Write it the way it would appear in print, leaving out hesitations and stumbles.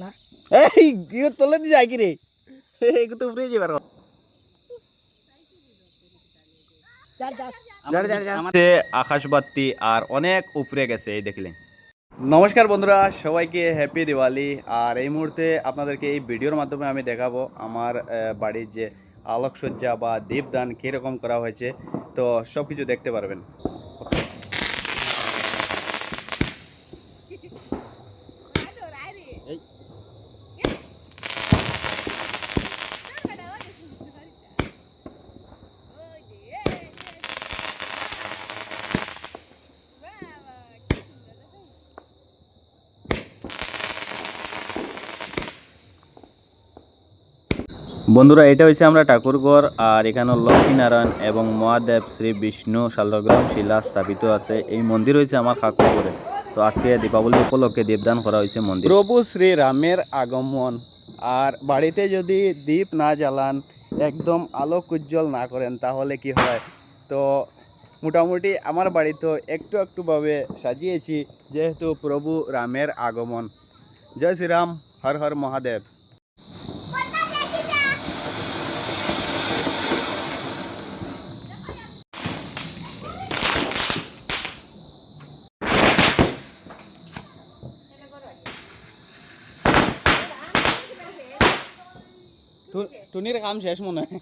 না এই ইও তলে দিয়ে যায় কি রে এগু তো উপরে যাবার যার যার আমাদের আকাশবাতি আর অনেক উপরে গেছে এই দেখলেন। নমস্কার বন্ধুরা, সবাইকে হ্যাপি দিওয়ালি। আর এই মুহূর্তে আপনাদেরকে এই ভিডিওর মাধ্যমে আমি দেখাবো আমার বাড়ির যে আলোকসজ্জা বা দীপদান কীরকম করা হয়েছে, তো সব কিছু দেখতে পারবেন। বন্ধুরা, এটা হচ্ছে আমরা ঠাকুরঘর, আর এখানে লক্ষ্মীনারায়ণ এবং মহাদেব শ্রী বিষ্ণু শালগ্রাম শিলা স্থাপিত আছে। এই মন্দির হয়েছে আমার ঠাকুরঘরে। তো আজকে দীপাবলি উপলক্ষে দীপদান করা হয়েছে মন্দির। প্রভু শ্রী রামের আগমন, আর বাড়িতে যদি দীপ না জ্বালান, একদম আলোক উজ্জ্বল না করেন, তাহলে কি হয়? তো মোটামুটি আমার বাড়ি তো একটু একটুভাবে সাজিয়েছি, যেহেতু প্রভু রামের আগমন। জয় শ্রীরাম, হর হর মহাদেব। টুনির কাম শেষ মনে হয়।